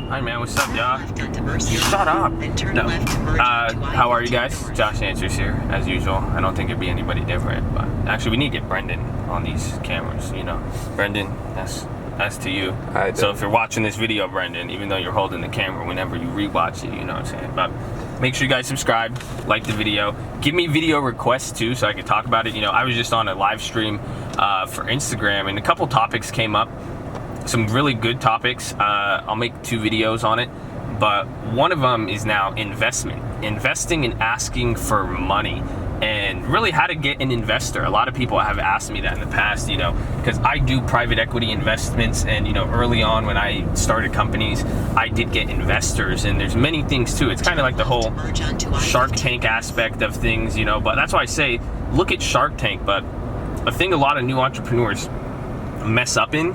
Hi man, what's up, y'all? Shut up. No. How are you guys? Josh Answers here, as usual. I don't think it'd be anybody different, but actually we need to get Brendan on these cameras, you know. Brendan, that's to you. So if you're watching this video, Brendan, even though you're holding the camera, whenever you rewatch it, you know what I'm saying? But make sure you guys subscribe, like the video. Give me video requests too, so I can talk about it. You know, I was just on a live stream for Instagram, and a couple topics came up. Some really good topics. I'll make 2 videos on it, but one of them is now investing and asking for money, and really how to get an investor. A lot of people have asked me that in the past, you know, because I do private equity investments, and you know, early on when I started companies, I did get investors, and there's many things too. It's kind of like the whole Shark Tank aspect of things, you know, but that's why I say look at Shark Tank. But a thing a lot of new entrepreneurs mess up in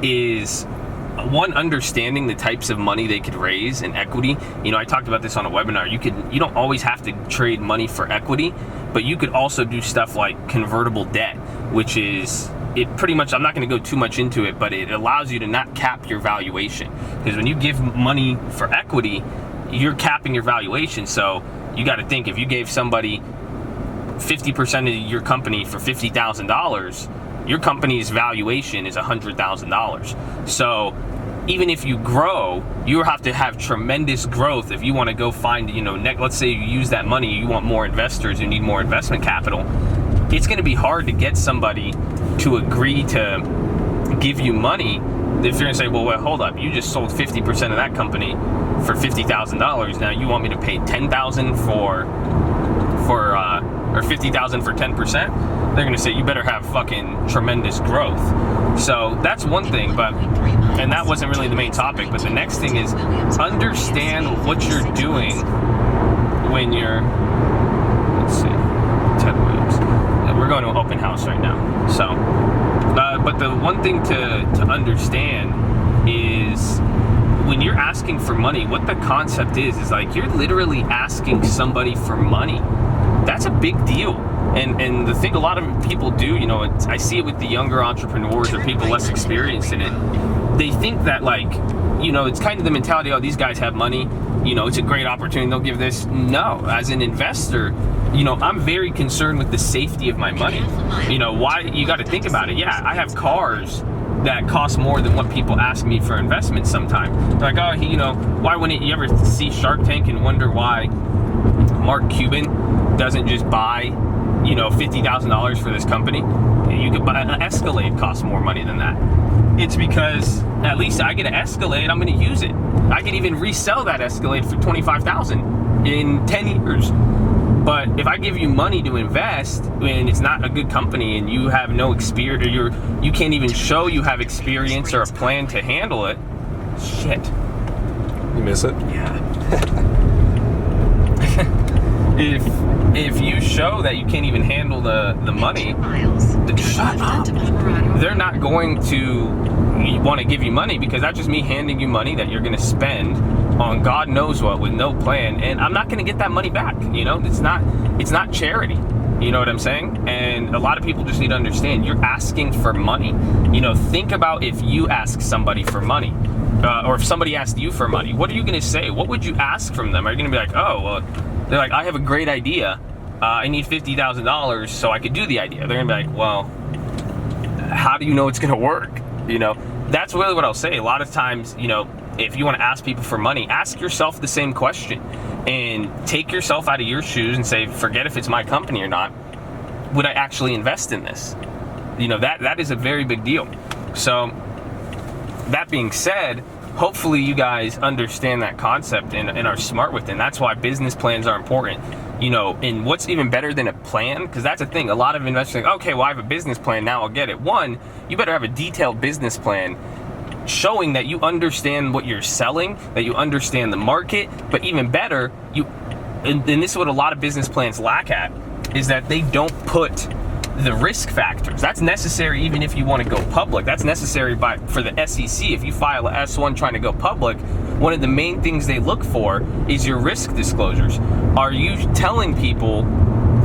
is one, understanding the types of money they could raise in equity. You know, I talked about this on a webinar. You don't always have to trade money for equity, but you could also do stuff like convertible debt, which is it pretty much, I'm not going to go too much into it, but it allows you to not cap your valuation, because when you give money for equity, you're capping your valuation. So you got to think, if you gave somebody 50% of your company for $50,000, your company's valuation is $100,000. So even if you grow, you have to have tremendous growth if you want to go find, you know, let's say you use that money, you want more investors, you need more investment capital. It's going to be hard to get somebody to agree to give you money if you're going to say, well, hold up, you just sold 50% of that company for $50,000. Now you want me to pay $10,000 or $50,000 for 10%? They're gonna say you better have fucking tremendous growth. So that's one thing, and that wasn't really the main topic, but the next thing is understand what you're doing when you're, let's see, Ted Williams. We're going to an open house right now. So, but the one thing to understand is when you're asking for money, what the concept is like you're literally asking somebody for money. That's a big deal. And the thing a lot of people do, you know, I see it with the younger entrepreneurs or people less experienced in it. They think that, like, you know, it's kind of the mentality, oh, these guys have money, you know, it's a great opportunity, they'll give this. No, as an investor, you know, I'm very concerned with the safety of my money. You know, why? You got to think about it. Yeah, I have cars that cost more than what people ask me for investments sometimes. They're like, oh, you know, why wouldn't you ever see Shark Tank and wonder why Mark Cuban doesn't just buy, you know, $50,000 for this company? You could buy an Escalade, costs more money than that. It's because at least I get an Escalade, I'm going to use it. I can even resell that Escalade for $25,000 in 10 years. But if I give you money to invest and it's not a good company and you have no experience, or you can't even show you have experience or a plan to handle it, shit. You miss it? Yeah. If you show that you can't even handle the money, shut up. They're not going to want to give you money, because that's just me handing you money that you're going to spend on God knows what with no plan, and I'm not going to get that money back. You know, it's not charity. You know what I'm saying? And a lot of people just need to understand, you're asking for money. You know, think about if you ask somebody for money, or if somebody asked you for money, what are you going to say? What would you ask from them? Are you going to be like, oh, well, they're like, I have a great idea. I need $50,000 so I could do the idea. They're gonna be like, well, how do you know it's gonna work? You know, that's really what I'll say. A lot of times, you know, if you want to ask people for money, ask yourself the same question and take yourself out of your shoes and say, forget if it's my company or not. Would I actually invest in this? You know, that is a very big deal. So that being said, hopefully you guys understand that concept and are smart with it. And that's why business plans are important. You know, and what's even better than a plan? Because that's the thing. A lot of investors think, okay, well, I have a business plan, now I'll get it. One, you better have a detailed business plan showing that you understand what you're selling, that you understand the market, but even better, and this is what a lot of business plans lack at, is that they don't put the risk factors. That's necessary even if you want to go public. That's necessary for the SEC. If you file a S1 trying to go public, one of the main things they look for is your risk disclosures. Are you telling people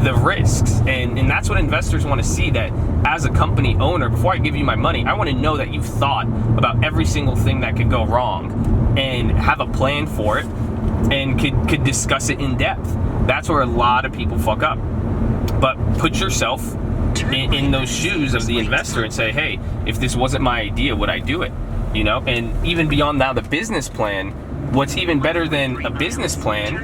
the risks? And that's what investors want to see, that as a company owner, before I give you my money, I want to know that you've thought about every single thing that could go wrong and have a plan for it and could discuss it in depth. That's where a lot of people fuck up. But put yourself in those shoes of the investor and say, hey, if this wasn't my idea, would I do it? You know, and even beyond now, the business plan, what's even better than a business plan,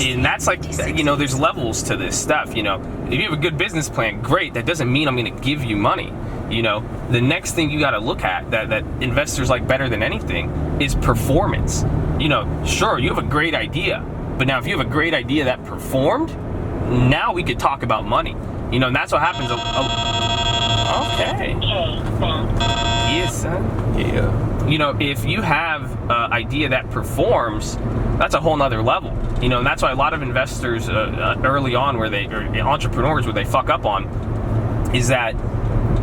and that's like, you know, there's levels to this stuff. You know, if you have a good business plan, great. That doesn't mean I'm going to give you money. You know, the next thing you got to look at that investors like better than anything is performance. You know, sure, you have a great idea, but now if you have a great idea that performed, now we could talk about money. You know, and that's what happens. Okay. Yes, son. Yeah. You know, if you have an idea that performs, that's a whole nother level. You know, and that's why a lot of investors early on, or entrepreneurs, where they fuck up on, is that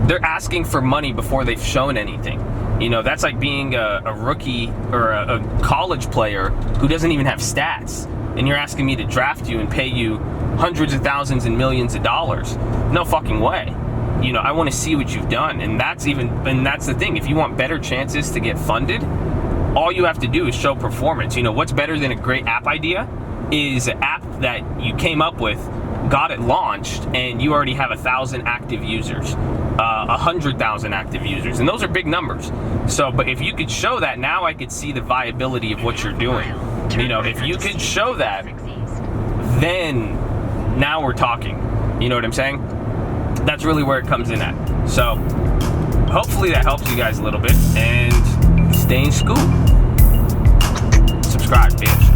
they're asking for money before they've shown anything. You know, that's like being a rookie or a college player who doesn't even have stats, and you're asking me to draft you and pay you hundreds of thousands and millions of dollars. No fucking way. You know, I want to see what you've done, and that's the thing. If you want better chances to get funded, all you have to do is show performance. You know, what's better than a great app idea is an app that you came up with, got it launched, and you already have 1,000 active users, 100,000 active users, and those are big numbers. So, but if you could show that, now I could see the viability of what you're doing. You know, if you could show that, then now we're talking. You know what I'm saying? That's really where it comes in at. So hopefully that helps you guys a little bit, and stay in school. Subscribe, bitch.